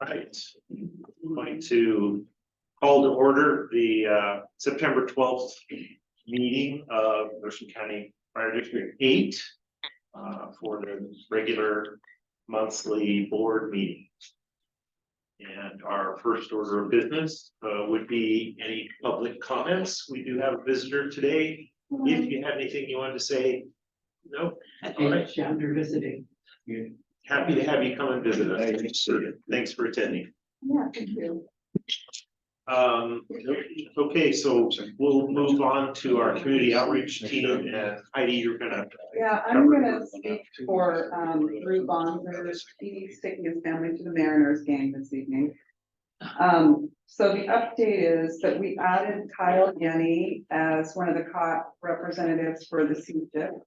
Right. I'm going to call to order the September 12th meeting of Ocean County Fire District 8 for the regular monthly board meeting. And our first order of business would be any public comments. We do have a visitor today. If you had anything you wanted to say, no. All right. You're visiting. Happy to have you come and visit us. Thanks for attending. Yeah, thank you. Okay, so we'll move on to our community outreach team, and Heidi, you're gonna. Yeah, I'm gonna speak for Drew Bonner. He's taking his family to the Mariners game this evening. So the update is that we added Kyle Yenny as one of the COT representatives for the CJIP.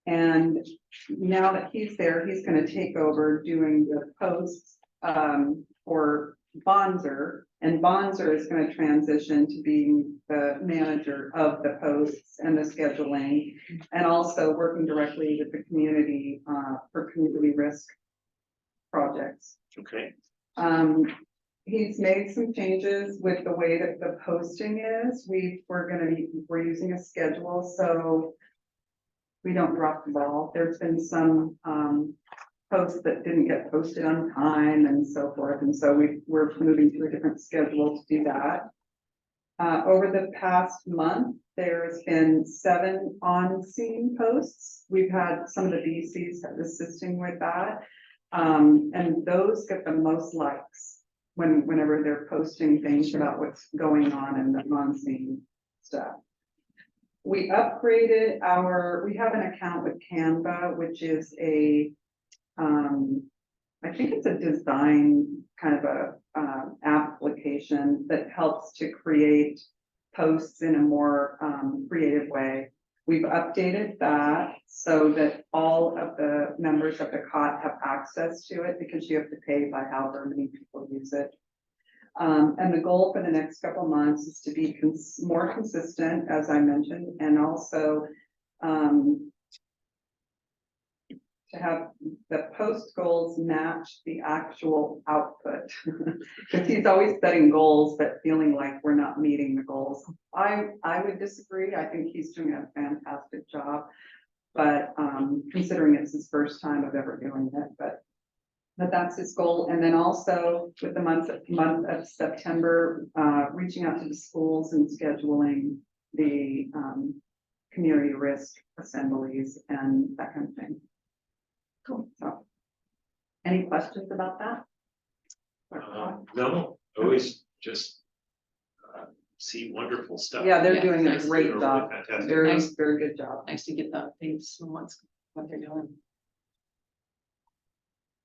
And now that he's there, he's gonna take over doing the posts for Bonzer. And Bonzer is going to transition to being the manager of the posts and the scheduling, and also working directly with the community for community risk projects. Okay. He's made some changes with the way that the posting is. We're using a schedule, so we don't drop the ball. There's been some posts that didn't get posted on time and so forth. And so we're moving to a different schedule to do that. Over the past month, there's been 7 on-scene posts. We've had some of the VCs assisting with that. And those get the most likes whenever they're posting things about what's going on in the on-scene stuff. We upgraded we have an account with Canva, which is I think it's a design kind of a application that helps to create posts in a more creative way. We've updated that so that all of the members of the COT have access to it, because you have to pay by however many people use it. And the goal for the next couple of months is to be more consistent, as I mentioned, and also to have the post goals match the actual output. Because he's always setting goals, but feeling like we're not meeting the goals. I would disagree. I think he's doing a fantastic job, but considering it's his first time of ever doing it, but that's his goal. And then also with the month of September, reaching out to the schools and scheduling the community risk assemblies and that kind of thing. Cool. So, any questions about that? No, always just see wonderful stuff. Yeah, they're Yeah, doing a nice. great Really job. fantastic. Very, Nice. very good job. Nice to get the things and what they're doing.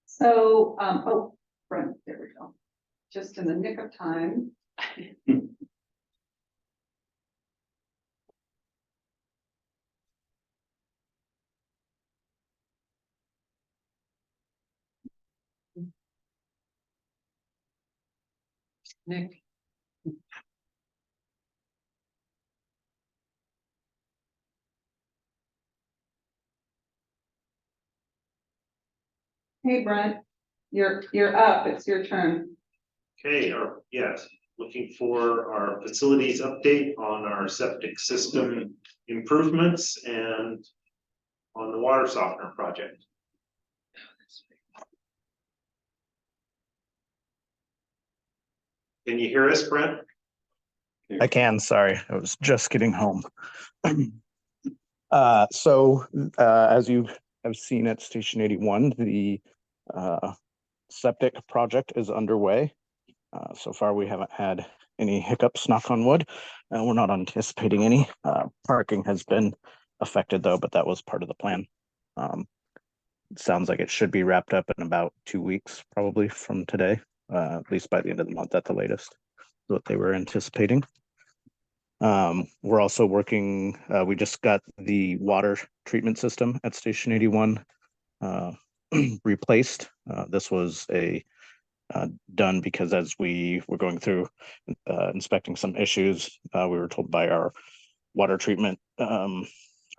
So, oh, Brent, there we go. Just in the nick of time. Nick. Hey, Brent, you're up. It's your turn. Okay, yes, looking for our facilities update on our septic system improvements and on the water softener project. Can you hear us, Brent? I can, sorry, I was just getting home. As you have seen at Station 81, the septic project is underway. So far, we haven't had any hiccups, knock on wood. We're not anticipating any. Parking has been affected though, but that was part of the plan. It sounds like it should be wrapped up in about 2 weeks, probably from today, at least by the end of the month at the latest, what they were anticipating. We're also working, we just got the water treatment system at Station 81 replaced. This was done because as we were going through inspecting some issues, we were told by our water treatment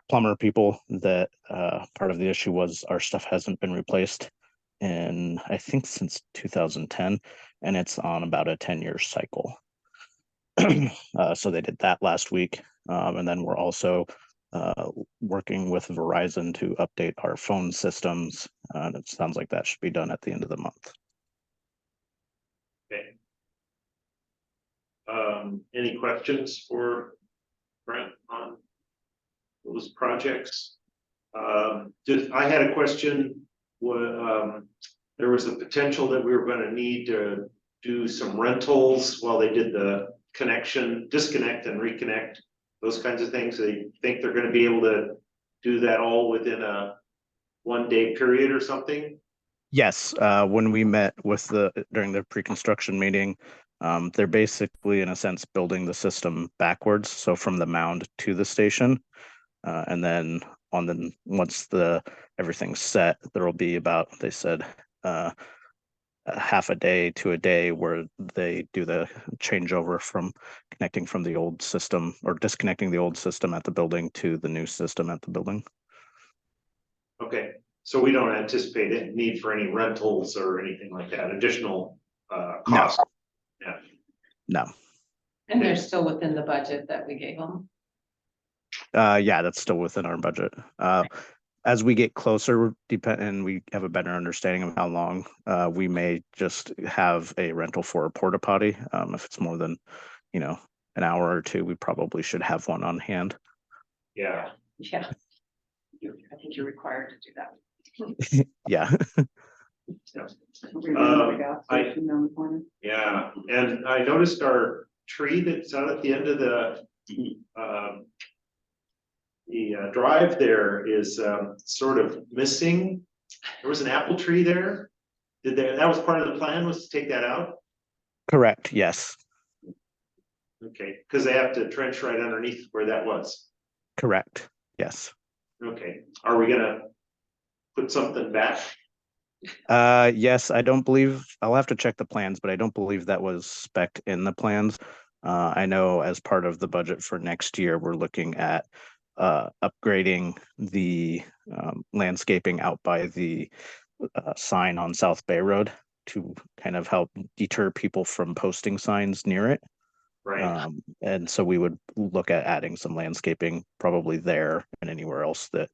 plumber people that part of the issue was our stuff hasn't been replaced in, I think, since 2010, and it's on about a 10-year cycle. So they did that last week. And then we're also working with Verizon to update our phone systems. And it sounds like that should be done at the end of the month. Okay. Any questions for Brent on those projects? I had a question. There was a potential that we were going to need to do some rentals while they did the disconnect and reconnect, those kinds of things. They think they're going to be able to do that all within a 1-day period or something. Yes, when we met with during the pre-construction meeting, they're basically, in a sense, building the system backwards. So from the mound to the station, and then once everything's set, there will be about, they said, a half a day to a day where they do the changeover from connecting from the old system or disconnecting the old system at the building to the new system at the building. Okay, so we don't anticipate any need for any rentals or anything like that, additional cost. Yeah. No. And they're still within the budget that we gave them. Yeah, that's still within our budget. As we get closer, and we have a better understanding of how long, we may just have a rental for a porta potty. If it's more than, an hour or two, we probably should have one on hand. Yeah. Yeah. I think you're required to do that. Yeah. Yeah, and I noticed our tree that's out at the end of the drive there is sort of missing. There was an apple tree there. That was part of the plan, was to take that out? Correct, yes. Okay, because they have to trench right underneath where that was. Correct, yes. Okay, are we gonna put something back? Yes, I don't believe, I'll have to check the plans, but I don't believe that was spec'd in the plans. I know as part of the budget for next year, we're looking at upgrading the landscaping out by the sign on South Bay Road to kind of help deter people from posting signs near it. Right. And so we would look at adding some landscaping probably there and anywhere else that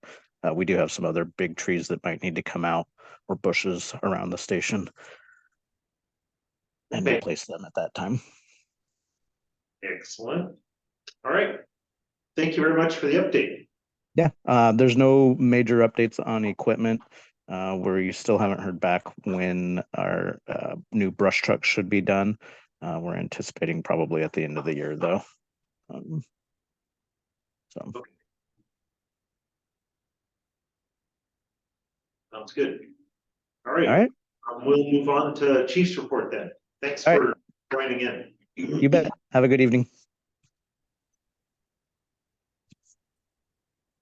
we do have some other big trees that might need to come out, or bushes around the station, and Okay. replace them at that time. Excellent. All right. Thank you very much for the update. Yeah, there's no major updates on equipment. We still haven't heard back when our new brush truck should be done. We're anticipating probably at the end of the year, though. So. Okay. Sounds good. All right. All right. We'll move on to Chief's report then. Thanks All for joining in. You bet. Have a good evening.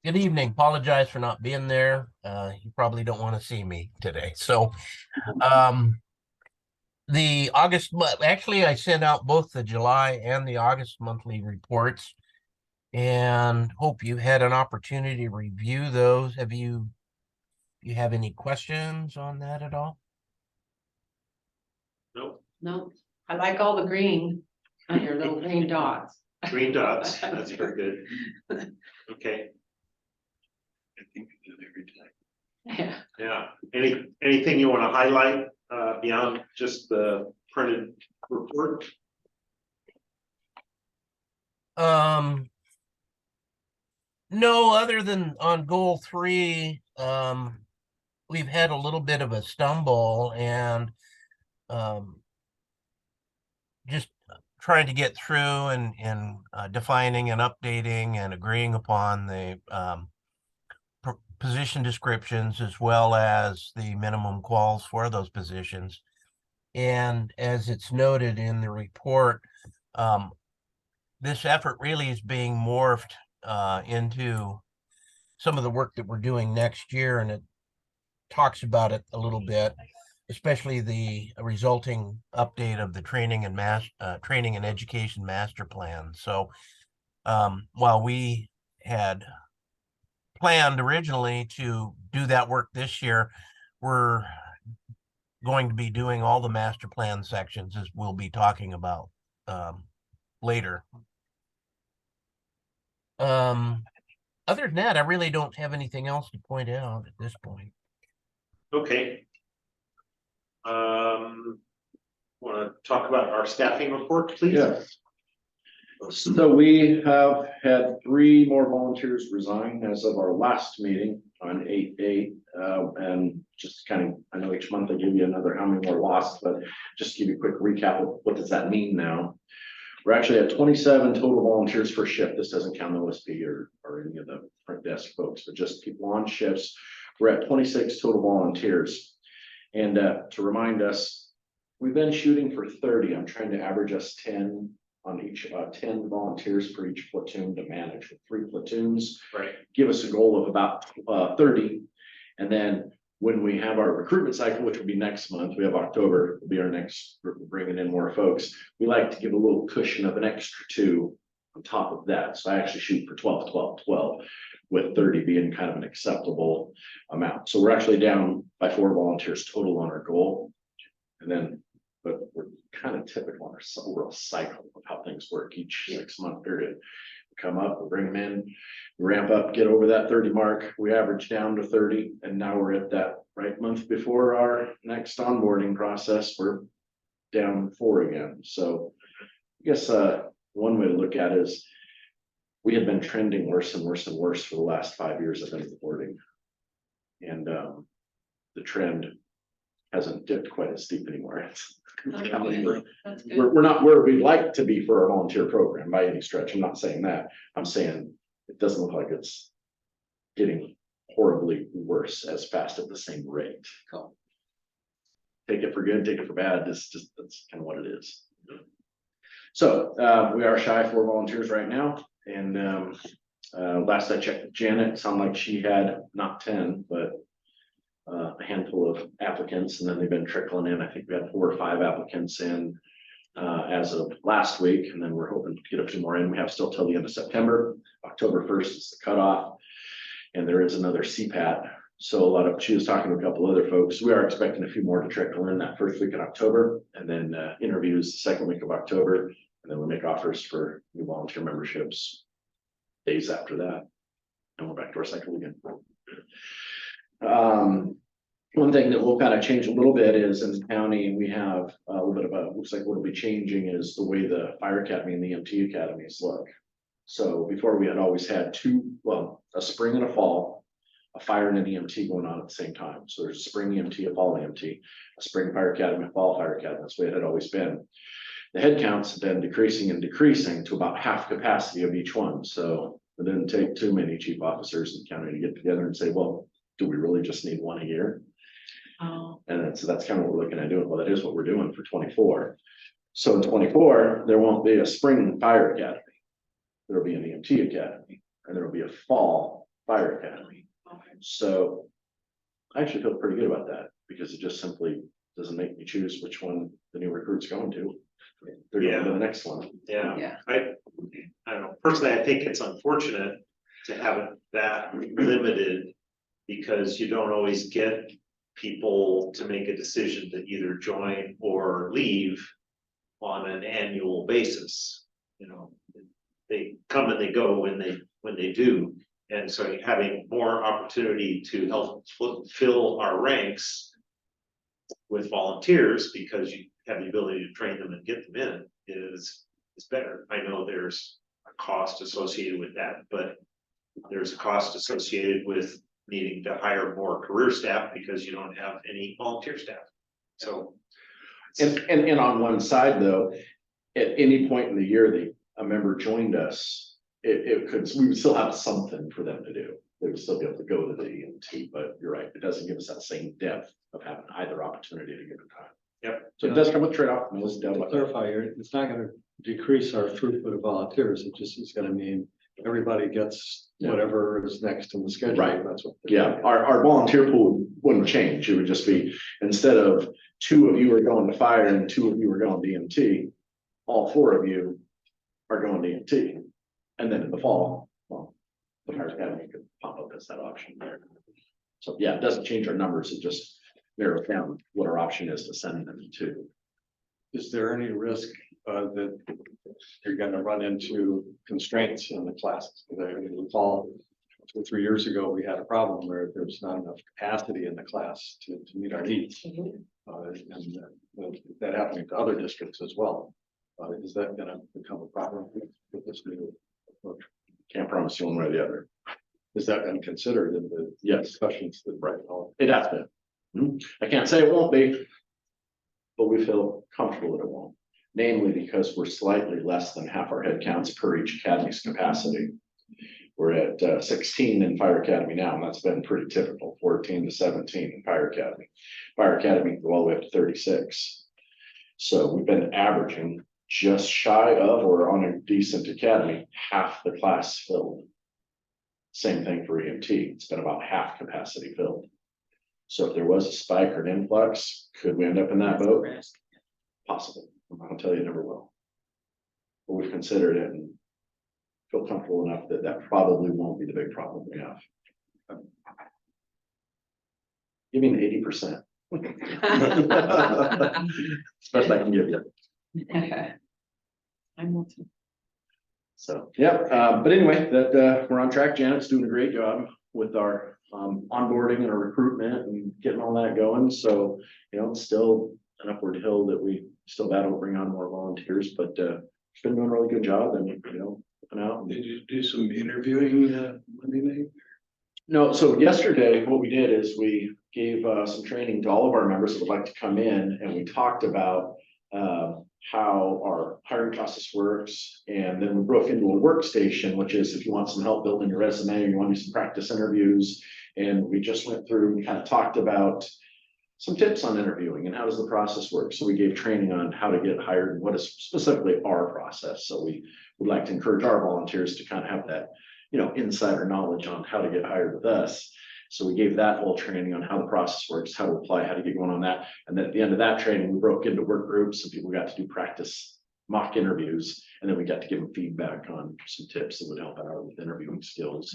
Good evening. Apologize for not being there. You probably don't want to see me today. So, the August, actually, I sent out both the July and the August monthly reports, and hope you had an opportunity to review those. You have any questions on that at all? Nope. No, I like all the green on your little green dots. Green dots. That's very good. Okay. I think we do it every time. Yeah. Yeah. Anything you want to highlight beyond just the printed report? No, other than on goal 3, we've had a little bit of a stumble, and just trying to get through and defining and updating and agreeing upon the position descriptions, as well as the minimum quals for those positions. And as it's noted in the report, this effort really is being morphed into some of the work that we're doing next year, and it talks about it a little bit, especially the resulting update of the training and education master plan. So while we had planned originally to do that work this year, we're going to be doing all the master plan sections, as we'll be talking about later. Other than that, I really don't have anything else to point out at this point. Okay. Want to talk about our staffing report, please? Yes. So we have had 3 more volunteers resign as of our last meeting on 8/8. And just kind of, I know each month I give you another how many more lost, but just give you a quick recap of what does that mean now. We're actually at 27 total volunteers per shift. This doesn't count OSP or any of the front desk folks, but just people on shifts. We're at 26 total volunteers. And to remind us, we've been shooting for 30. I'm trying to average us 10 on each, 10 volunteers for each platoon to manage with 3 platoons. Right. Give us a goal of about 30. And then when we have our recruitment cycle, which will be next month, we have October, will be our next, we're bringing in more folks. We like to give a little cushion of an extra 2 on top of that. So I actually shoot for 12, 12, 12, with 30 being kind of an acceptable amount. So we're actually down by 4 volunteers total on our goal. And then, but we're kind of typical on our overall cycle of how things work each 6-month period. We come up, we bring them in, we ramp up, get over that 30 mark, we average down to 30, and now we're at that right month before our next onboarding process, we're down 4 again. So I guess one way to look at it is we had been trending worse and worse and worse for the last 5 years of onboarding. And the trend hasn't dipped quite as steep anymore. That's good. We're not where we'd like to be for our volunteer program by any stretch. I'm not saying that. I'm saying it doesn't look like it's getting horribly worse as fast at the same rate. Cool. Take it for good, take it for bad. That's kind of what it is. So we are shy of 4 volunteers right now. And last I checked with Janet, it sounded like she had not 10, but a handful of applicants, and then they've been trickling in. I think we had 4 or 5 applicants in as of last week, and then we're hoping to get a few more in. We have still till the end of September. October 1st is the cutoff, and there is another CPAT. So she was talking to a couple other folks. We are expecting a few more to trickle in that first week in October, and then interviews the second week of October, and then we make offers for new volunteer memberships days after that, and we're back to our cycle again. One thing that will kind of change a little bit is in the county, we have a little bit of a, looks like what'll be changing is the way the fire academy and the EMT academies look. So before we had always had 2, well, a spring and a fall, a fire and an EMT going on at the same time. So there's a spring EMT, a fall EMT, a spring fire academy, a fall fire academy. That's the way it had always been. The head counts have been decreasing and decreasing to about half capacity of each one. So it didn't take too many chief officers in the county to get together and say, well, do we really just need 1 a year? Oh, And so that's kind of what we're looking at doing. Well, that is what we're doing for 24. So in 24, there won't be a spring fire academy. There'll be an EMT academy, and there'll be a fall fire academy. okay. So I actually feel pretty good about that because it just simply doesn't make me choose which one the new recruit's going to. They're going to the next one. Yeah, Yeah. I don't know, personally, I think it's unfortunate to have it that limited, because you don't always get people to make a decision to either join or leave on an annual basis. You know, they come and they go when they do. And so having more opportunity to help fill our ranks with volunteers, because you have the ability to train them and get them in, is better. I know there's a cost associated with that, but there's a cost associated with needing to hire more career staff because you don't have any volunteer staff. So. And on one side though, at any point in the year that a member joined us, we would still have something for them to do. They would still be able to go to the EMT, but you're right, it doesn't give us that same depth of having either opportunity at a given time. Yep. So it does come with trade-off. and let's To clarify here, it's not gonna decrease our throughput of volunteers, it just is gonna mean everybody gets Yeah. whatever is next in the schedule. Right. That's what. Yeah, our volunteer pool wouldn't change. It would just be, instead of 2 of you are going to fire and 2 of you are going to EMT, all 4 of you are going to EMT. And then in the fall, well, the fire academy could pop up as that option there. So yeah, it doesn't change our numbers. It just narrow down what our option is to send them to. Is there any risk that you're gonna run into constraints in the classes? Because I recall 2 or 3 years ago, we had a problem where there's not enough capacity in the class to meet our needs. And that happening to other districts as well. Is that gonna become a problem with this new approach? Can't promise you one way or the other. Is that been considered in the Yes, discussions that right now? it has been. I can't say it won't be, but we feel comfortable that it won't. Namely because we're slightly less than half our head counts per each academy's capacity. We're at 16 in Fire Academy now, and that's been pretty typical, 14 to 17 in Fire Academy. Fire Academy go all the way up to 36. So we've been averaging just shy of, or on a decent academy, half the class filled. Same thing for EMT, it's been about half capacity filled. So if there was a spike or an influx, could we end up in that boat? Possible, I'm not gonna tell you it never will. But we've considered it and feel comfortable enough that that probably won't be the big problem we have. Give me an 80%. Best I can give you. I'm Milton. So, yep, but anyway, that, we're on track. Janet's doing a great job with our, onboarding and our recruitment and getting all that going. So, it's still an upward hill that we still battle to bring on more volunteers, but, she's been doing a really good job and, looking out. Did you do some interviewing, Monday night? No, so yesterday, what we did is we gave some training to all of our members that would like to come in, and we talked about how our hiring process works. And then we broke into a workstation, which is if you want some help building your resume, or you want to do some practice interviews. And we just went through and kind of talked about some tips on interviewing and how does the process work. So we gave training on how to get hired and what is specifically our process. So we would like to encourage our volunteers to kind of have that, insider knowledge on how to get hired with us. So we gave that whole training on how the process works, how to apply, how to get going on that. And then at the end of that training, we broke into work groups and people got to do practice mock interviews. And then we got to give them feedback on some tips that would help out with interviewing skills.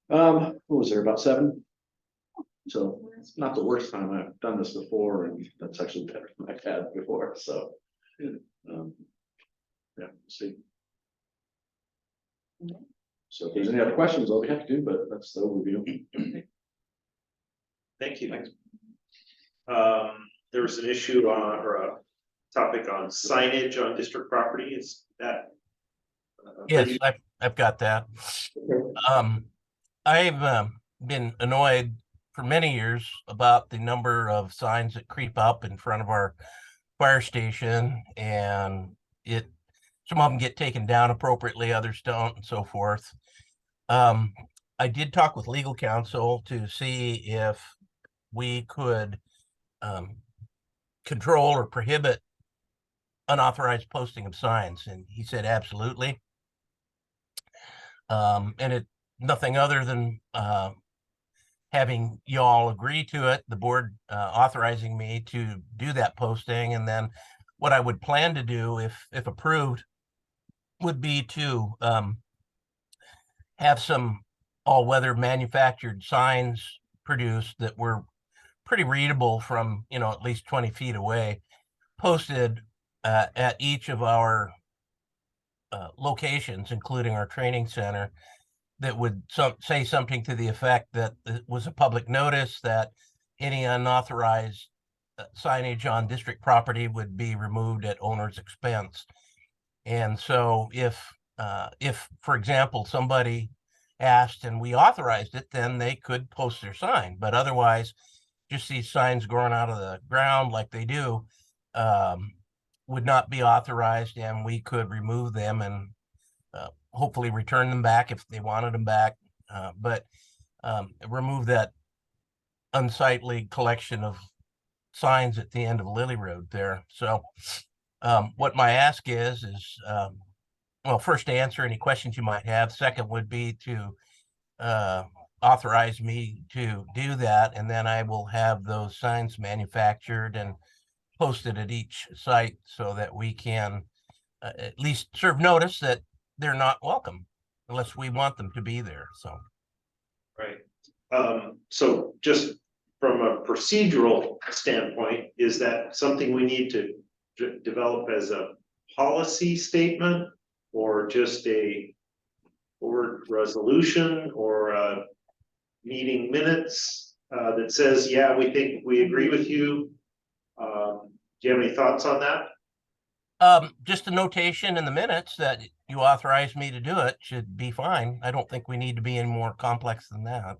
What was there, about 7? So it's not the worst time I've done this before, and that's actually better than I've had before, so. Yeah, we'll see. So if there's any other questions, I'll be happy to, but that's the overview. Thank you. There was an issue on, or a topic on signage on district property, is that? Yes, I've got that. I've been annoyed for many years about the number of signs that creep up in front of our fire station, and some of them get taken down appropriately, others don't, and so forth. I did talk with legal counsel to see if we could control or prohibit unauthorized posting of signs, and he said absolutely. And it nothing other than having y'all agree to it, the board authorizing me to do that posting. And then what I would plan to do, if approved, would be to have some all-weather manufactured signs produced that were pretty readable from, at least 20 feet away, posted at each of our locations, including our training center, that would say something to the effect that it was a public notice that any unauthorized signage on district property would be removed at owner's expense. And so if, for example, somebody asked and we authorized it, then they could post their sign. But otherwise, just these signs growing out of the ground like they do would not be authorized, and we could remove them and hopefully return them back if they wanted them back, but remove that unsightly collection of signs at the end of Lily Road there. So what my ask is well, first, to answer any questions you might have. Second would be to authorize me to do that, and then I will have those signs manufactured and posted at each site so that we can at least serve notice that they're not welcome unless we want them to be there. So Right. So just from a procedural standpoint, is that something we need to develop as a policy statement? Or just a board resolution or a meeting minutes that says, yeah, we think we agree with you? Do you have any thoughts on that? Just a notation in the minutes that you authorized me to do it should be fine. I don't think we need to be any more complex than that.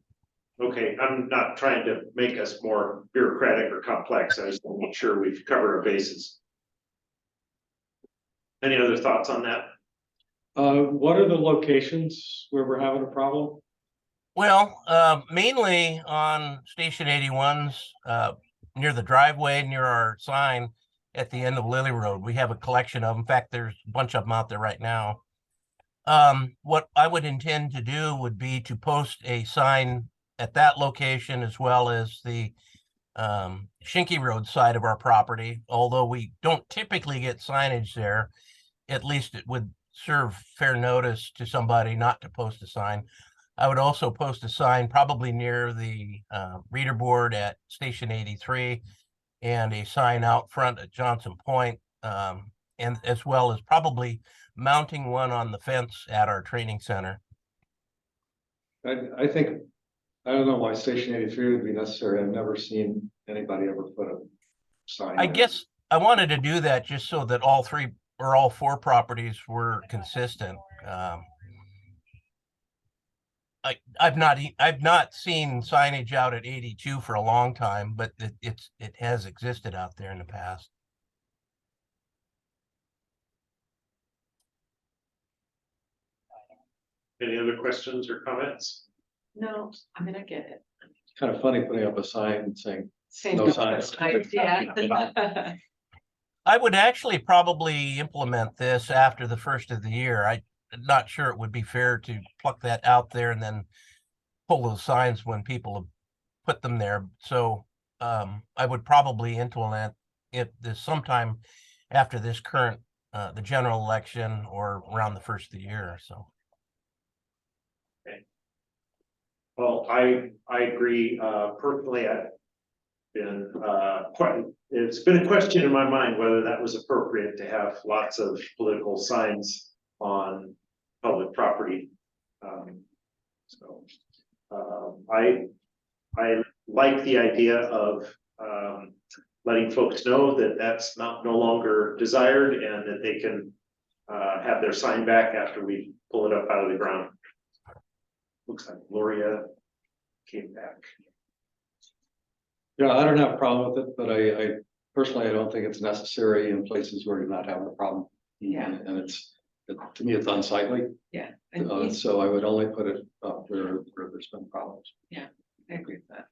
Okay, I'm not trying to make us more bureaucratic or complex. I just want to make sure we've covered our bases. Any other thoughts on that? What are the locations where we're having a problem? Well, mainly on Station 81's, near the driveway, near our sign at the end of Lily Road. We have a collection of them. In fact, there's a bunch of them out there right now. What I would intend to do would be to post a sign at that location as well as the Shinky Road side of our property. Although we don't typically get signage there, at least it would serve fair notice to somebody not to post a sign. I would also post a sign probably near the reader board at Station 83 and a sign out front at Johnson Point, and as well as probably mounting one on the fence at our training center. I think, I don't know why Station 83 would be necessary. I've never seen anybody ever put a sign. I there. guess I wanted to do that just so that all three or all four properties were consistent. I've not seen signage out at 82 for a long time, but it has existed out there in the past. Any other questions or comments? No, I mean, I get it. Kind of funny putting up a sign saying, Same. No signs. Yeah. I would actually probably implement this after the first of the year. I'm not sure it would be fair to pluck that out there and then pull those signs when people have put them there. So I would probably implement it this sometime after this current the general election or around the first of the year. So Well, I agree. Personally, I've been it's been a question in my mind whether that was appropriate to have lots of political signs on public property. I like the idea of letting folks know that that's no longer desired and that they can have their sign back after we pull it up out of the ground. Looks like Gloria came back. yeah, I don't have a problem with it, but I personally, I don't think it's necessary in places where you're not having a problem. Yeah. And to me, it's unsightly. Yeah. So I would only put it up where there's been problems. I agree with that.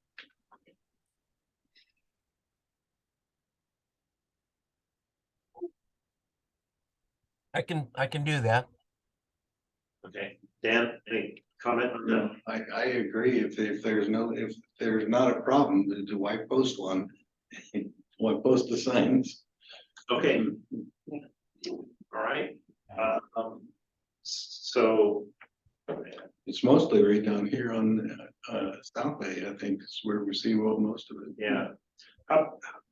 I can do that. Okay, Dan, any comment on that? I agree. If there's not a problem, then why post one? Why post the signs? Okay. All right. So. It's mostly right down here on South Bay, I think, is where we see most of it. Yeah.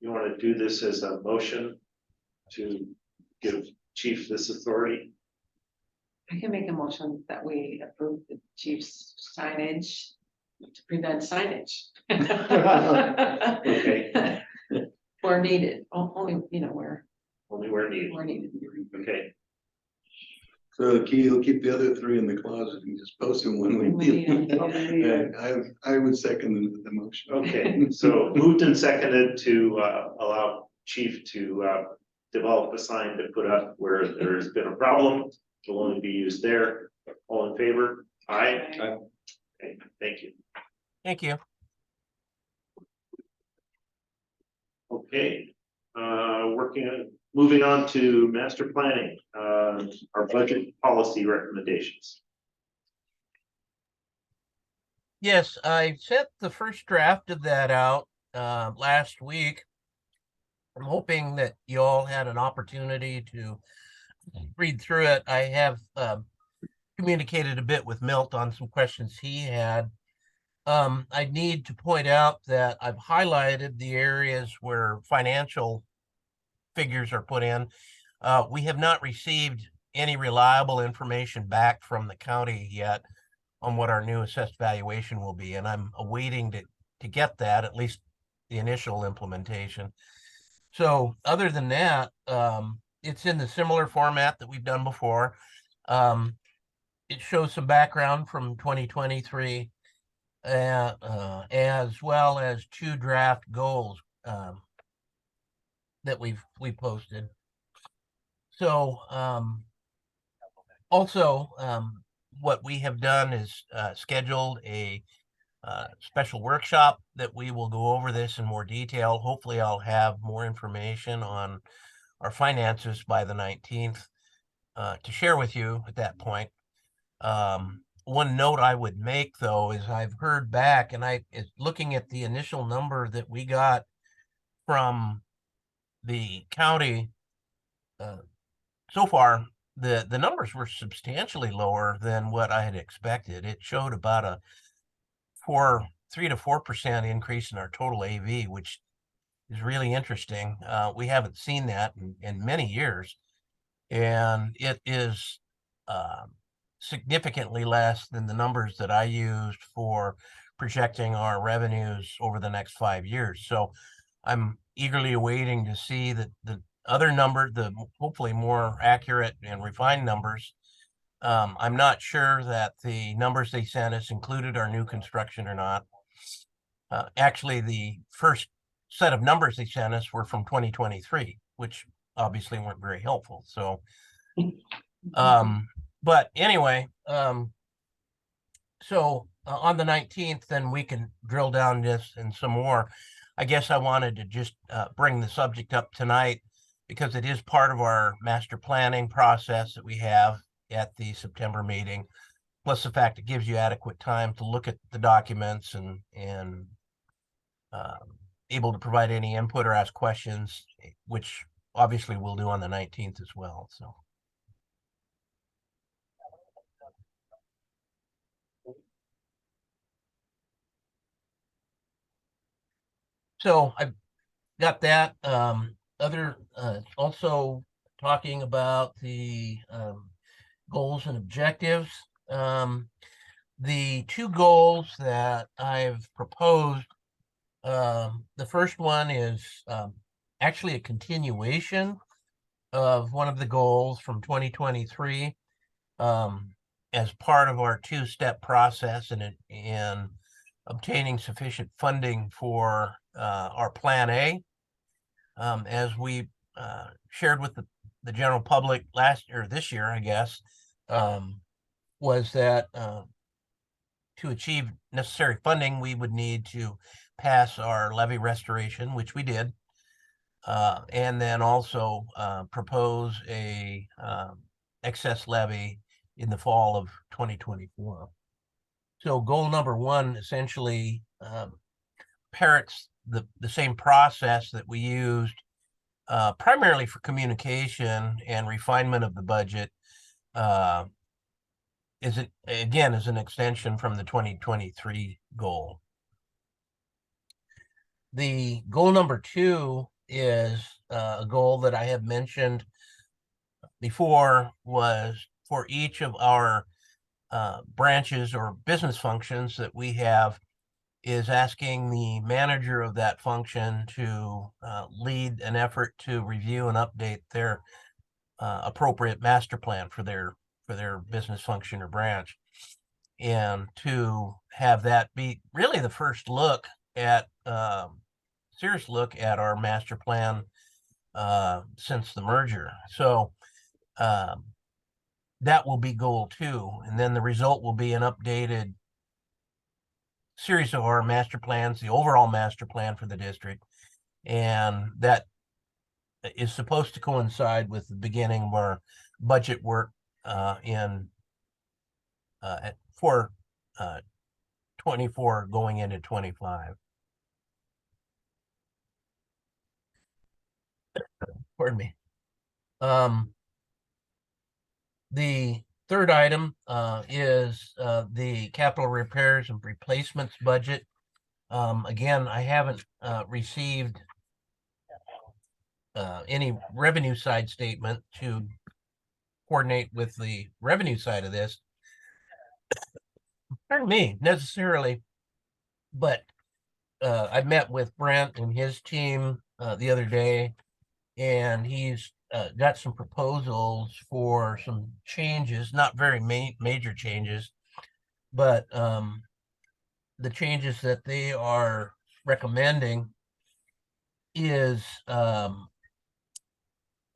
You want to do this as a motion to give chief this authority? I can make a motion that we approve the chief's signage to prevent signage. Okay. Where needed, only, where Only where needed. needed. Okay, So the key will keep the other three in the closet and just post them when we need them. Yeah, I would second the motion. okay. So moved and seconded to allow chief to develop a sign to put up where there's been a problem. It will only be used there. All in favor? Aye. Aye. Okay, thank you. Thank you. Okay, moving on to master planning, our budget policy recommendations. Yes, I sent the first draft of that out last week. I'm hoping that you all had an opportunity to read through it. I have communicated a bit with Milt on some questions he had. I need to point out that I've highlighted the areas where financial figures are put in. We have not received any reliable information back from the county yet on what our new assessed valuation will be, and I'm awaiting to get that, at least the initial implementation. So other than that, it's in the similar format that we've done before. It shows some background from 2023, as well as 2 draft goals that we posted. So also, what we have done is scheduled a special workshop that we will go over this in more detail. Hopefully, I'll have more information on our finances by the 19th to share with you at that point. One note I would make, though, is I've heard back, and I is looking at the initial number that we got from the county. So far, the numbers were substantially lower than what I had expected. It showed about a 3 to 4% increase in our total AV, which is really interesting. We haven't seen that in many years, and it is significantly less than the numbers that I used for projecting our revenues over the next 5 years. So I'm eagerly awaiting to see that the other number, the hopefully more accurate and refined numbers. I'm not sure that the numbers they sent us included our new construction or not. Actually, the first set of numbers they sent us were from 2023, which obviously weren't very helpful. So, but anyway, so on the 19th, then we can drill down this and some more. I guess I wanted to just bring the subject up tonight because it is part of our master planning process that we have at the September meeting. Plus the fact it gives you adequate time to look at the documents and able to provide any input or ask questions, which obviously we'll do on the 19th as well. So I've got that. Other also talking about the goals and objectives. The 2 goals that I've proposed, the first one is actually a continuation of one of the goals from 2023 as part of our 2-step process in obtaining sufficient funding for our Plan A. As we shared with the general public this year, I guess, was that to achieve necessary funding, we would need to pass our levy restoration, which we did, and then also propose a excess levy in the fall of 2024. So goal number 1 essentially parrots the same process that we used primarily for communication and refinement of the budget. Is an extension from the 2023 goal. The goal number 2 is a goal that I have mentioned before, was for each of our branches or business functions that we have, is asking the manager of that function to lead an effort to review and update their appropriate master plan for their business function or branch, and to have that be really the first look at serious look at our master plan since the merger. So that will be goal 2, and then the result will be an updated series of our master plans, the overall master plan for the district, and that is supposed to coincide with the beginning of our budget work for 24 going into 25. Pardon me. The third item is the capital repairs and replacements budget. Again, I haven't received any revenue side statement to coordinate with the revenue side of this. Pardon me, necessarily, but I met with Brent and his team the other day, and he's got some proposals for some changes, not very major changes, but the changes that they are recommending is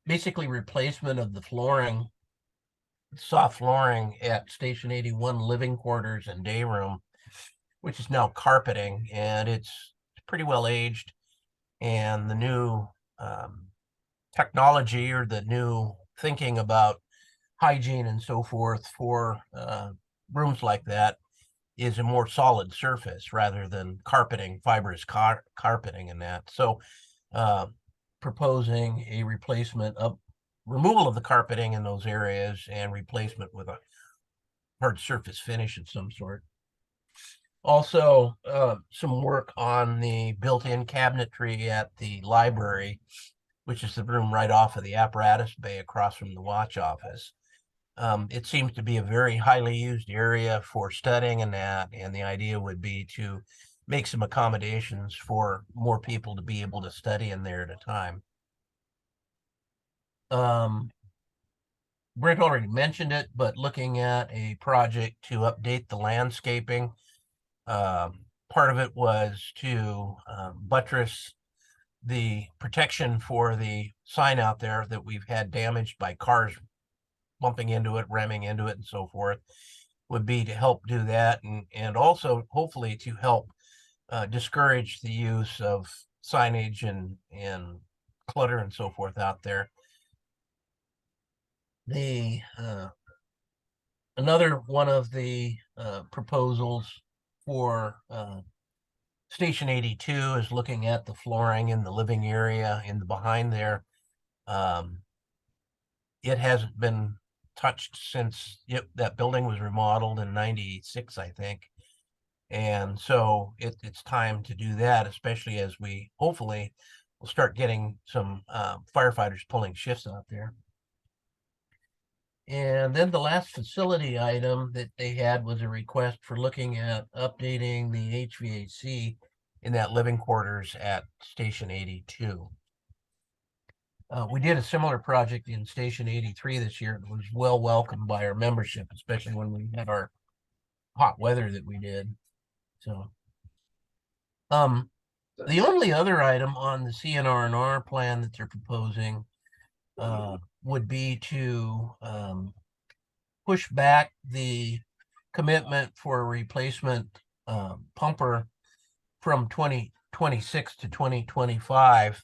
basically replacement of the flooring, soft flooring at Station 81 living quarters and day room, which is now carpeting, and it's pretty well aged. And the new technology, or the new thinking about hygiene and so forth for rooms like that, is a more solid surface rather than carpeting, fibrous carpeting and that. So proposing a replacement of removal of the carpeting in those areas and replacement with a hard surface finish of some sort. Also, some work on the built-in cabinetry at the library, which is the room right off of the apparatus bay across from the watch office. It seems to be a very highly used area for studying and that, and the idea would be to make some accommodations for more people to be able to study in there at a time. Brent already mentioned it, but looking at a project to update the landscaping. Part of it was to buttress the protection for the sign out there that we've had damaged by cars bumping into it, ramming into it, and so forth, would be to help do that, and also hopefully to help discourage the use of signage and clutter and so forth out there. The another one of the proposals for Station 82 is looking at the flooring in the living area in the behind there. It hasn't been touched since that building was remodeled in 96, I think. And so it's time to do that, especially as we hopefully will start getting some firefighters pulling shifts out there. And then the last facility item that they had was a request for looking at updating the HVAC in that living quarters at Station 82. We did a similar project in Station 83 this year. It was well welcomed by our membership, especially when we had our hot weather that we did. So, the only other item on the CNR&R plan that they're proposing would be to push back the commitment for a replacement pumper from 2026 to 2025,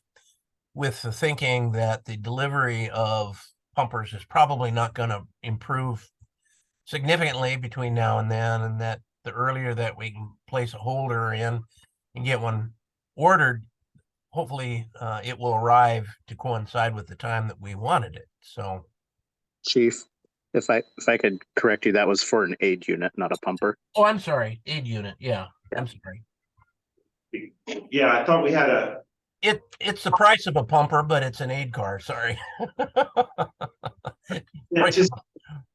with the thinking that the delivery of pumpers is probably not going to improve significantly between now and then, and that the earlier that we can place a holder in and get one ordered, hopefully it will arrive to coincide with the time that we wanted it. So, Chief, if I could correct you, that was for an aid unit, not a pumper. oh, I'm sorry, aid unit. Yeah, I'm sorry. Yeah, I thought we had a, It's the price of a pumper, but it's an aid car. Sorry. yeah, just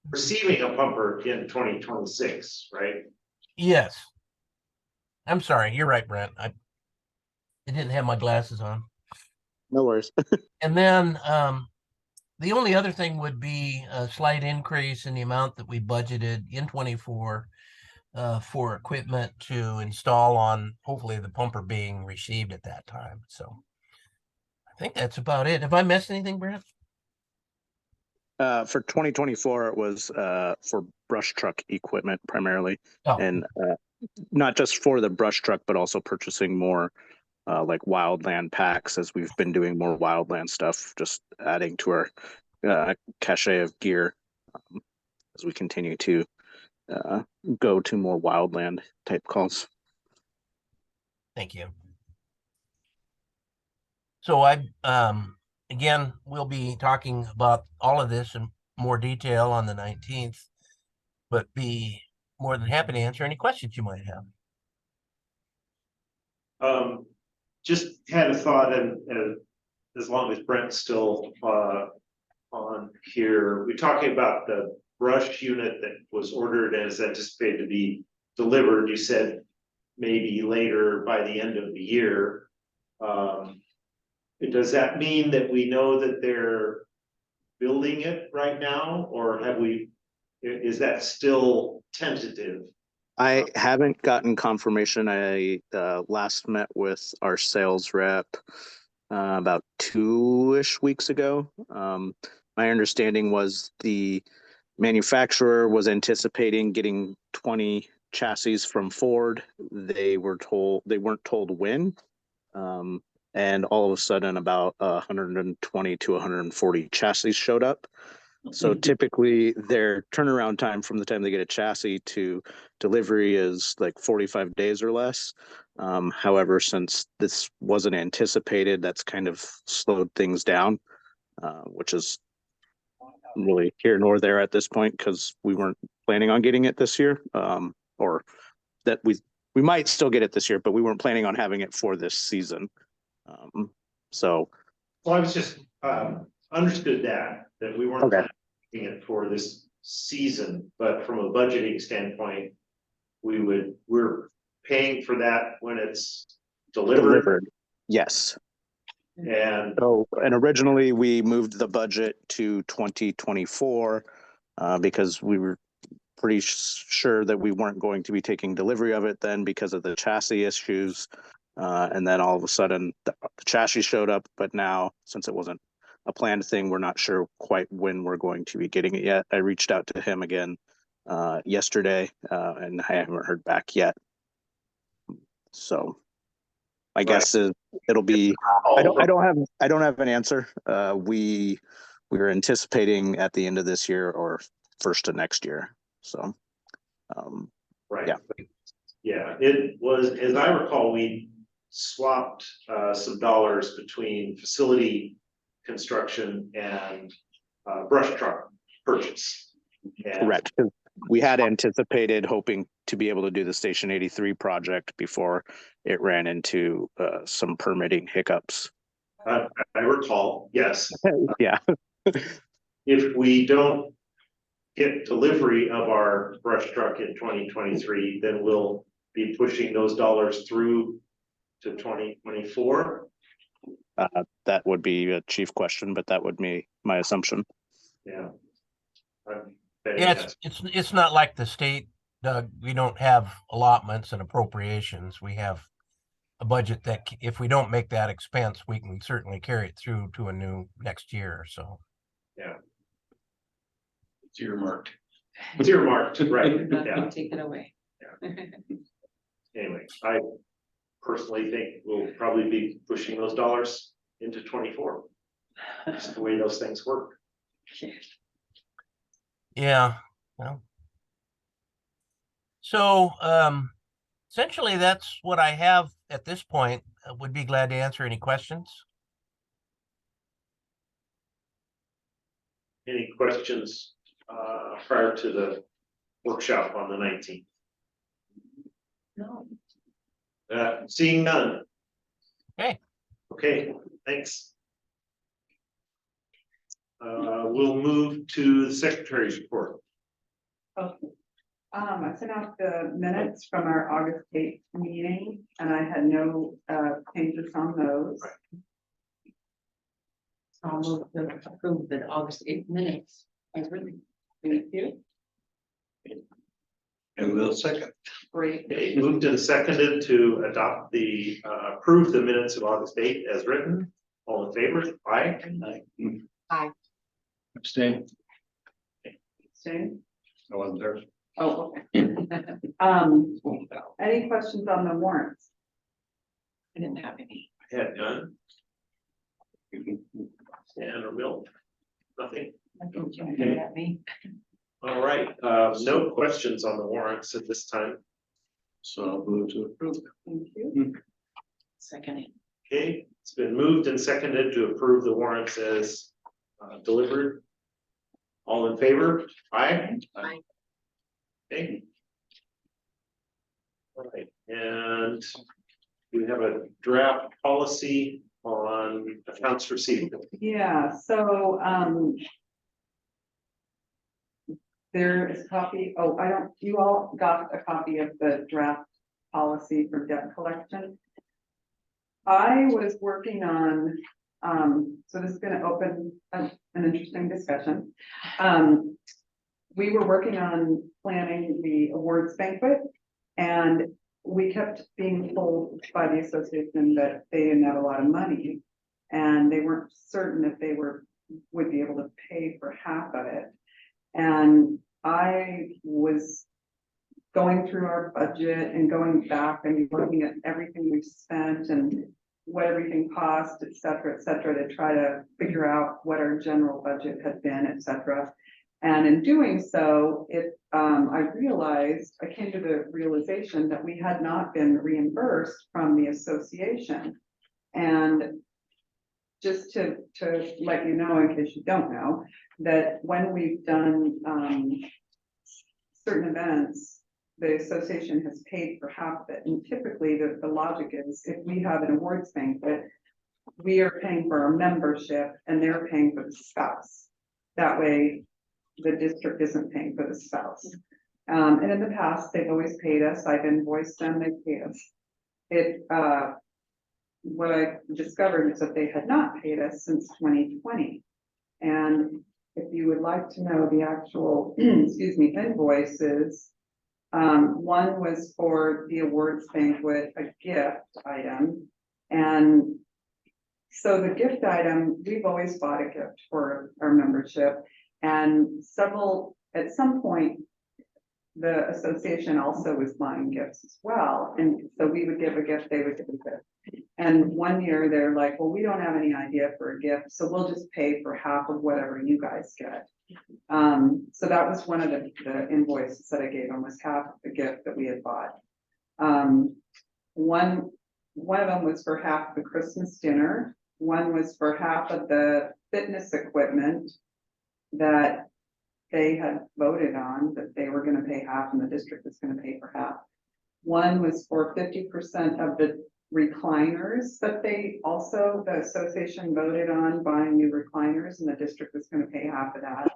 receiving a pumper in 2026, right? Yes. I'm sorry. You're right, Brent. I didn't have my glasses on. No worries. And then the only other thing would be a slight increase in the amount that we budgeted in 24 for equipment to install on hopefully the pumper being received at that time. So I think that's about it. Have I missed anything, Brent? For 2024, it was for brush truck equipment primarily, Oh, and not just for the brush truck, but also purchasing more like wildland packs, as we've been doing more wildland stuff, just adding to our cache of gear as we continue to go to more wildland type calls. thank you. So I, again, we'll be talking about all of this in more detail on the 19th. but be more than happy to answer any questions you might have. Just had a thought, and as long as Brent's still on here, we're talking about the brush unit that was ordered and is anticipated to be delivered. You said maybe later by the end of the year. Does that mean that we know that they're building it right now, or is that still tentative? I haven't gotten confirmation. I last met with our sales rep about 2-ish weeks ago. My understanding was the manufacturer was anticipating getting 20 chassis from Ford. They weren't told when. And all of a sudden about 120 to 140 chassis showed up. So typically their turnaround time from the time they get a chassis to delivery is like 45 days or less. However, since this wasn't anticipated, that's kind of slowed things down, which is really here nor there at this point because we weren't planning on getting it this year, or that we might still get it this year, but we weren't planning on having it for this season. So. Well, I was just understood that we weren't Okay. planning it for this season, but from a budgeting standpoint, we're paying for that when it's delivered. Yes. And So, and originally we moved the budget to 2024 because we were pretty sure that we weren't going to be taking delivery of it then because of the chassis issues. And then all of a sudden the chassis showed up, but now since it wasn't a planned thing, we're not sure quite when we're going to be getting it yet. I reached out to him again yesterday and I haven't heard back yet. So my guess is it'll be, I don't have an answer. We were anticipating at the end of this year or first of next year. So, right. Yeah. Yeah, it was, as I recall, we swapped some dollars between facility construction and brush truck purchase. And correct. We had anticipated hoping to be able to do the Station 83 project before it ran into some permitting hiccups. I recall, yes. Yeah. If we don't get delivery of our brush truck in 2023, then we'll be pushing those dollars through to 2024. That would be a chief question, but that would be my assumption. Yeah. Yeah, it's not like the state, Doug. We don't have allotments and appropriations. We have a budget that if we don't make that expense, we can certainly carry it through to a new next year. So. Yeah. It's earmarked. It's earmarked, right? Not Yeah. gonna take it away. Anyway, I personally think we'll probably be pushing those dollars into 24. Just the way those things work. Yeah. Well. So essentially that's what I have at this point. I would be glad to answer any questions. Any questions prior to the workshop on the 19th? No. Seeing none. Okay. Okay, thanks. We'll move to the secretary's report. Okay. I sent out the minutes from our August 8th meeting and I had no changes on those. I'll move to approve the August 8th minutes. As written. Thank you. And we'll second. Great. Okay, moved and seconded to adopt approve the minutes of August 8th as written. All in favor? Aye. Abstain. Same. I wasn't there. Oh, okay. Any questions on the warrants? I didn't have any. I had none. Stan or Bill? Nothing? I think you can at me. All right, no questions on the warrants at this time. So I'll move to approve. Thank you. Seconding. Okay, it's been moved and seconded to approve the warrants as delivered. All in favor? Aye. Aye. Okay. All right, and we have a draft policy on accounts receivable. Yeah, so, there is a copy, oh, you all got a copy of the draft policy for debt collection. I was working on, so this is gonna open an interesting discussion. We were working on planning the awards banquet, and we kept being told by the association that they didn't have a lot of money. And they weren't certain if they would be able to pay for half of it. And I was going through our budget and going back and looking at everything we've spent and what everything cost, et cetera, to try to figure out what our general budget had been, et cetera. And in doing so, I came to the realization that we had not been reimbursed from the association. And just to let you know, in case you don't know, that when we've done certain events, the association has paid for half of it. And typically the logic is if we have an awards banquet, we are paying for our membership and they're paying for the spouse. That way the district isn't paying for the spouse. And in the past, they've always paid us. I've invoiced them, they pay us. What I discovered is that they had not paid us since 2020. And if you would like to know the actual, excuse me, invoices, one was for the awards banquet, a gift item. And so the gift item, we've always bought a gift for our membership. And at some point, the association also was buying gifts as well. And so we would give a gift, they would give a gift. And one year they're like, well, we don't have any idea for a gift, so we'll just pay for half of whatever you guys get. So that was one of the invoices that I gave them, was half of the gift that we had bought. One of them was for half of the Christmas dinner. One was for half of the fitness equipment that they had voted on, that they were gonna pay half and the district was gonna pay for half. One was for 50% of the recliners that the association voted on buying new recliners, and the district was gonna pay half of that.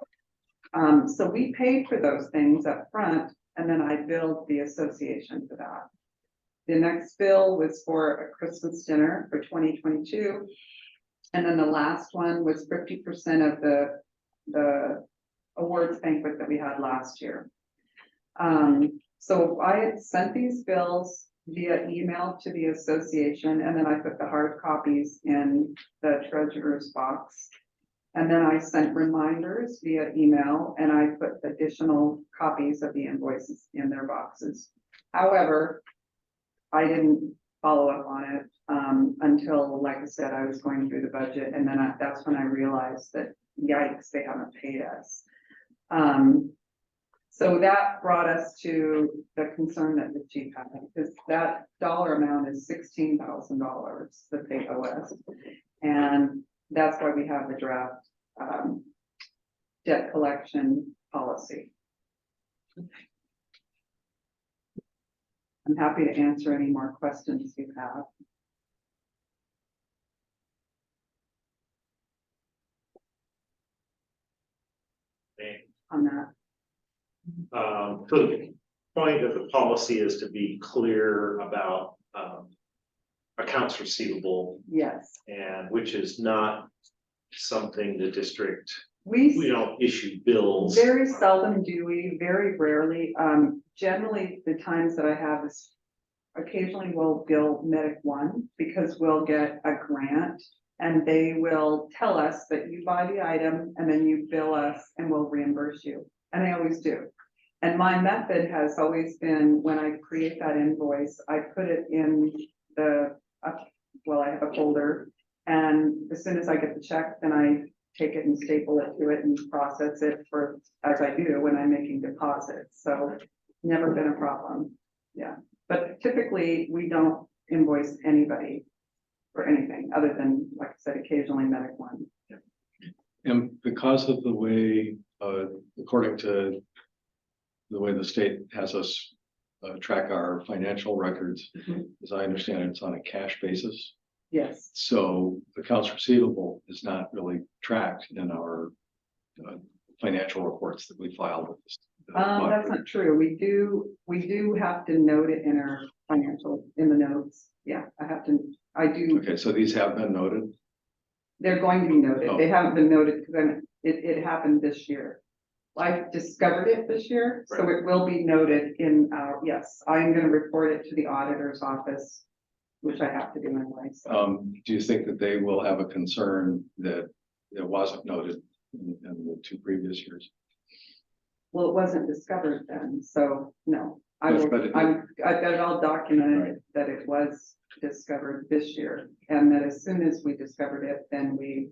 So we paid for those things up front, and then I billed the association for that. The next bill was for a Christmas dinner for 2022. And then the last one was 50% of the awards banquet that we had last year. So I had sent these bills via email to the association, and then I put the hard copies in the treasurer's box. And then I sent reminders via email, and I put additional copies of the invoices in their boxes. However, I didn't follow up on it until, like I said, I was going through the budget, and then that's when I realized that, yikes, they haven't paid us. So that brought us to the concern that the chief had, because that dollar amount is $16,000 that they owe us. And that's why we have the draft debt collection policy. I'm happy to answer any more questions you have. On that. So the point of the policy is to be clear about accounts receivable, Yes, and which is not something the district, we we don't issue bills. very seldom do we, very rarely. Generally, the times that I have is occasionally we'll bill Medic One because we'll get a grant and they will tell us that you buy the item and then you bill us and we'll reimburse you. And they always do. And my method has always been, when I create that invoice, I put it in I have a folder, and as soon as I get the check, then I take it and staple it to it and process it as I do when I'm making deposits. So never been a problem. Yeah, but typically we don't invoice anybody for anything other than, like I said, occasionally Medic One. And because of the way, according to the way the state has us track our financial records, Mhm. as I understand it, it's on a cash basis. Yes. So accounts receivable is not really tracked in our financial reports that we file with this. That's not true. We do have to note it in our financial, in the notes. Yeah, I do. Okay, so these have been noted. They're going to be noted. Oh. They haven't been noted because it happened this year. I discovered it this year, so it will be noted in our, yes, I'm gonna report it to the auditor's office, which I have to do anyway, so. Do you think that they will have a concern that it wasn't noted in the 2 previous years? Well, it wasn't discovered then, so no, Yes, but I've got it all documented that it was discovered this year. And that as soon as we discovered it, then we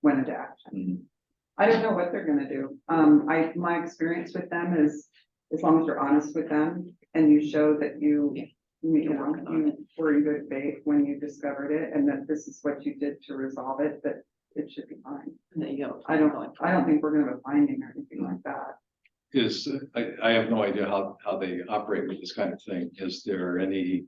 went into action. Mhm. I don't know what they're gonna do. My experience with them is, as long as you're honest with them and you show that you were in good faith when you discovered it and that this is what you did to resolve it, that it should be fine. There you go. I don't think we're gonna have a finding or anything like that. I have no idea how they operate with this kind of thing. Is there any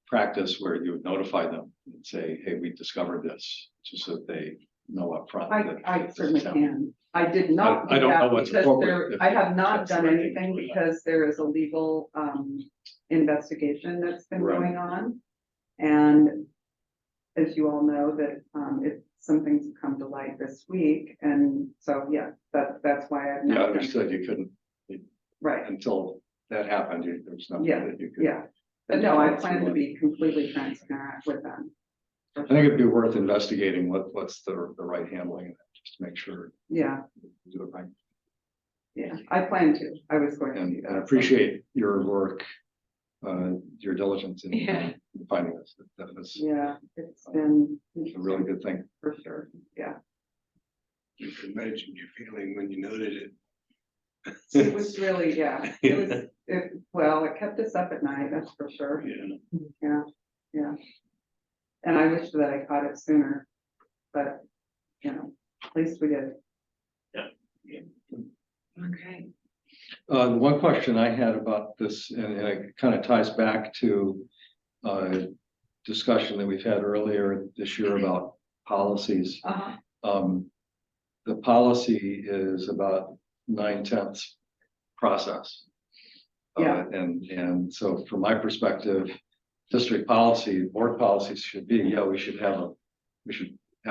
practice where you would notify them and say, hey, we discovered this, just so that they know upfront? that I this certainly is happening? can. I did not. I do don't that know what's because appropriate if I have not that's done the right thing anything to do. because there is a legal investigation that's been Right. going on. And as you all know, that some things have come to light this week. And so, yeah, that's why I've Yeah, not. done understood. it. You couldn't, Right, until that happened, there's nothing Yeah, that you could. yeah. But no, I plan to be completely transparent with them. I think it'd be worth investigating what's the right handling, of that, just to make sure Yeah, you do it right. yeah, I plan to. I was going to do And that. I appreciate your work, your diligence in Yeah. finding this. That was Yeah, it's been a really good thing. for sure. Yeah. You can imagine your feeling when you noted it. It was really, yeah, well, it kept us up at night, that's for sure. Yeah. Yeah, yeah. And I wish that I caught it sooner, but, at least we did. Okay. The one question I had about this, and it kind of ties back to discussion that we've had earlier this year about policies. The policy is about 9/10 process. Yeah. And so from my perspective, district policy, board policies should be, yeah, we should have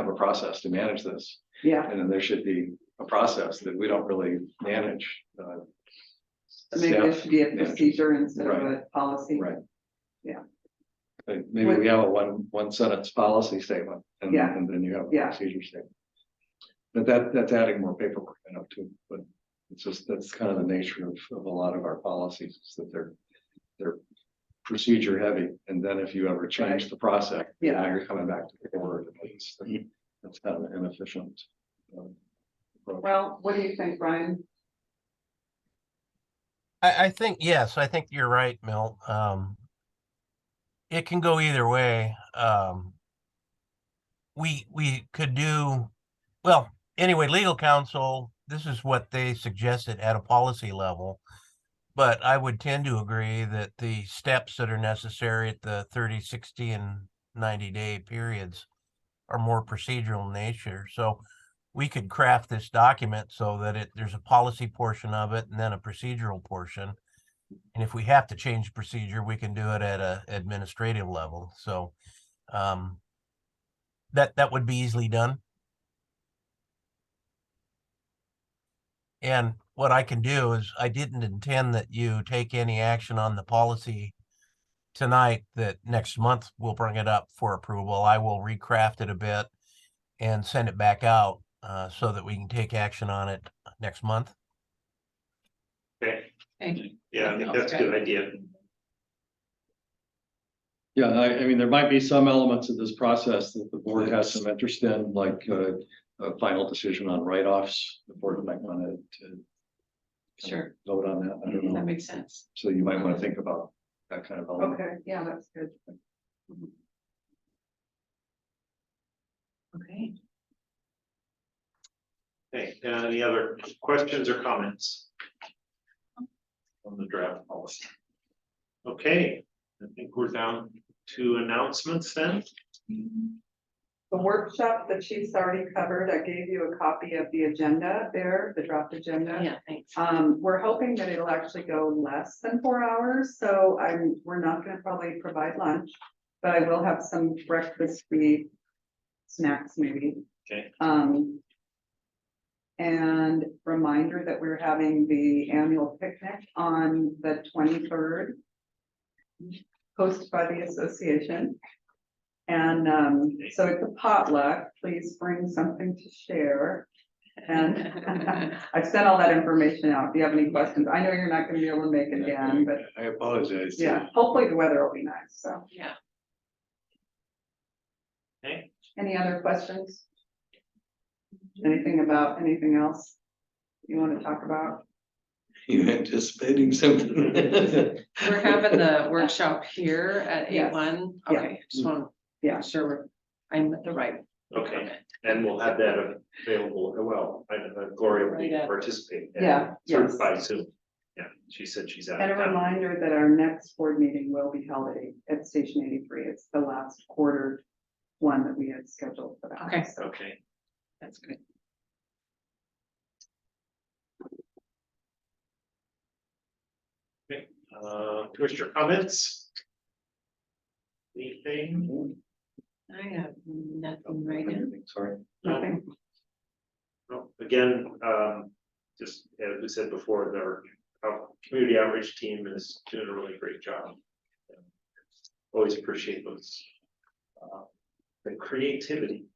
a process to manage this. Yeah, And then there should be a process that we don't really manage. maybe there Staff should be a manages. procedure instead of a Right. policy. Right. Yeah. Maybe we have a one sentence policy statement and Yeah. and then you have a Yeah. procedure statement. But that's adding more paperwork, I know too, but it's just, that's kind of the nature of a lot of our policies, is that they're procedure heavy. And then if you ever change the process, Yeah. now you're coming back to the board. That's kind of inefficient. Approach. Well, what do you think, Brian? I think, yes, I think you're right, Milt. It can go either way. We could do, well, anyway, legal counsel, this is what they suggested at a policy level. But I would tend to agree that the steps that are necessary at the 30, 60, and 90-day periods are more procedural in nature. So we could craft this document so that there's a policy portion of it and then a procedural portion. And if we have to change procedure, we can do it at a administrative level. So that would be easily done. And what I can do is, I didn't intend that you take any action on the policy tonight, that next month we'll bring it up for approval. I will recraft it a bit and send it back out so that we can take action on it next month. Okay, Thank you. yeah, I think that's a good idea. Yeah, I mean, there might be some elements of this process that the board has some interest in, like a final decision on write-offs. The board might want to Sure, vote on that. I don't know. that makes sense. So you might want to think about that kind of element. Okay, yeah, that's good. Okay. Okay, any other questions or comments? on the draft policy. Okay, I think we're down to announcements then. The workshop that she's already covered, I gave you a copy of the agenda there, the draft agenda. Yeah, thanks. We're hoping that it'll actually go less than 4 hours, so we're not gonna probably provide lunch. But I will have some breakfast snacks maybe. Okay. And reminder that we're having the annual picnic on the 23rd. Hosted by the association. And so it's a potluck, please bring something to share. And I've sent all that information out, if you have any questions, I know you're not gonna be able to make it again, but I apologize. yeah, hopefully the weather will be nice, so. Yeah. Okay. Any other questions? Anything about anything else you want to talk about? You anticipating something? We're having the workshop here at Yes. 8:01. Yeah. Okay, just want to. Yeah. Sure, I'm at the right. Okay, and we'll have that available, well, Gloria will be Right. participating. Yeah, yes. By Zoom. Yeah, she said she's out And a of town. reminder that our next board meeting will be held at Station 83. It's the last quarter one that we had scheduled for that. Okay. So, Okay, That's good. Commissioner comments? Anything? I have nothing right now. Sorry. nothing. No, again, just as we said before, our community outreach team is doing a really great job. Always appreciate those. The creativity.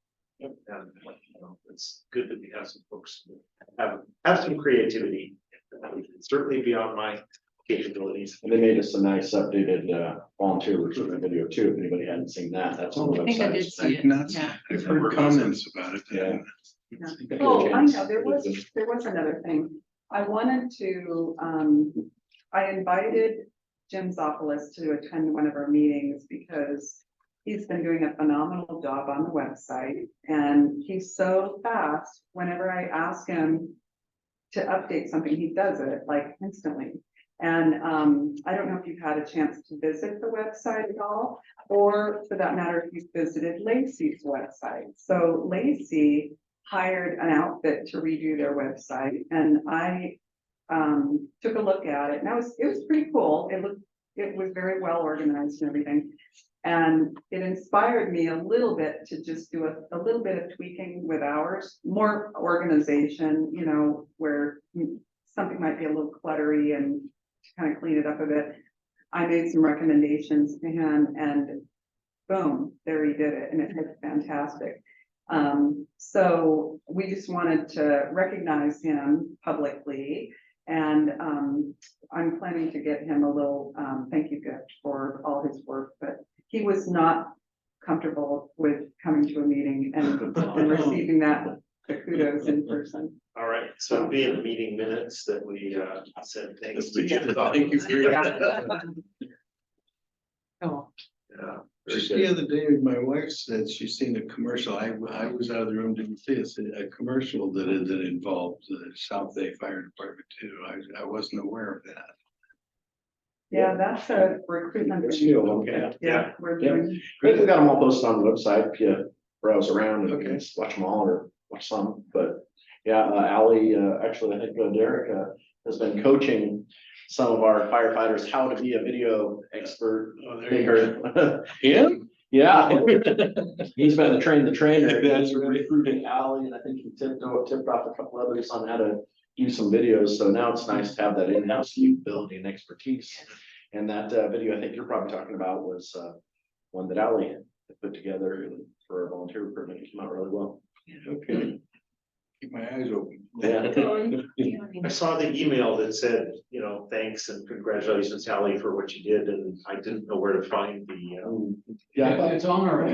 And, you know, it's good that we have some folks who have some creativity. Certainly beyond my capabilities. And they made us a nice updated volunteer recruitment video too, if anybody hadn't seen that, that's on the I think I website. did see I've it. not, Yeah. I've heard comments about it. Yeah. Oh, I know, there was another thing. I wanted to, I invited Jim Zopoulos to attend one of our meetings because he's been doing a phenomenal job on the website and he's so fast. Whenever I ask him to update something, he does it like instantly. And I don't know if you've had a chance to visit the website at all, or for that matter, if you've visited Lacey's website. So Lacey hired an outfit to redo their website, and I took a look at it, and it was pretty cool. It was very well organized and everything. And it inspired me a little bit to just do a little bit of tweaking with ours, more organization, you know, where something might be a little cluttery and to kind of clean it up a bit. I made some recommendations to him and boom, there he did it, and it looked fantastic. So we just wanted to recognize him publicly, and I'm planning to get him a little thank you gift for all his work, but he was not comfortable with coming to a meeting and receiving the kudos in person. All right, so it'll be in the meeting minutes that we said thanks to you. Thank you for your. Oh, Yeah, Just very the good. other day, my wife said she's seen a commercial. I was out of the room, didn't see it, a commercial that involved the South Bay Fire Department too. I wasn't aware of that. Yeah, that's a recruitment. There's thing. few of them, yeah. Yeah, we're Yeah. doing, Great, we got them all posted on the website, if you browse around and Okay. just watch them all or watch some, but. Yeah, Ally, actually, I think Derek has been coaching some of our firefighters how to be a video expert. Oh, there you go. Maker. Him? Yeah. He's been trained the trainer. That's He's right. recruiting Ally, and I think he tipped off a couple others on how to do some videos, so now it's nice to have that in-house capability and expertise. And that video I think you're probably talking about was one that Ally had put together for volunteer recruitment. It came out really well. Okay. Keep my eyes open. Yeah. I saw the email that said, you know, thanks and congratulations, Sally, for what you did, and I didn't know where to find the. Yeah, It's on our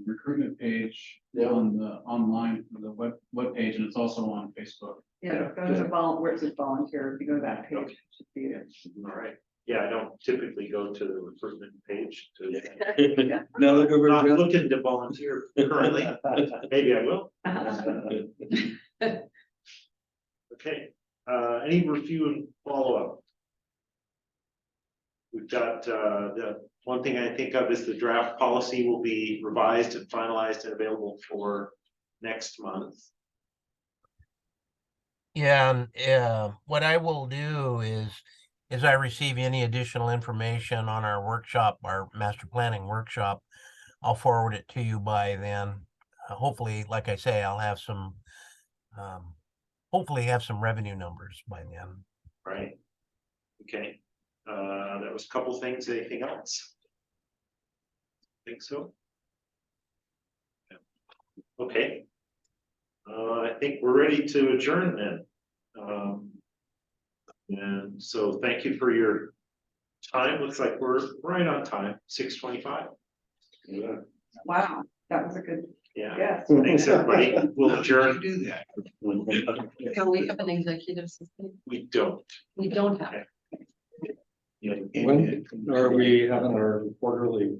recruitment page, Yeah. on the online, the web page, and it's also on Facebook. yeah, go to where it says volunteer, if you go to that page, it should be it. All right, yeah, I don't typically go to the recruitment page to. Now look over. Not looking to volunteer currently, maybe I will. Okay, any review and follow-up? we've got, the one thing I think of is the draft policy will be revised and finalized and available for next month. Yeah, and what I will do is, as I receive any additional information on our workshop, our master planning workshop, I'll forward it to you by then. Hopefully, like I say, I'll have some, hopefully have some revenue numbers by then. Right? Okay, that was a couple things, anything else? Think so? Yeah. Okay. I think we're ready to adjourn then. And so thank you for your time. Looks like we're right on time, 6:25. Wow, that was a good Yeah, guess. thanks, everybody. We'll adjourn. Do that. So we have an executive system. We don't. We don't have. Yeah. When are we having our quarterly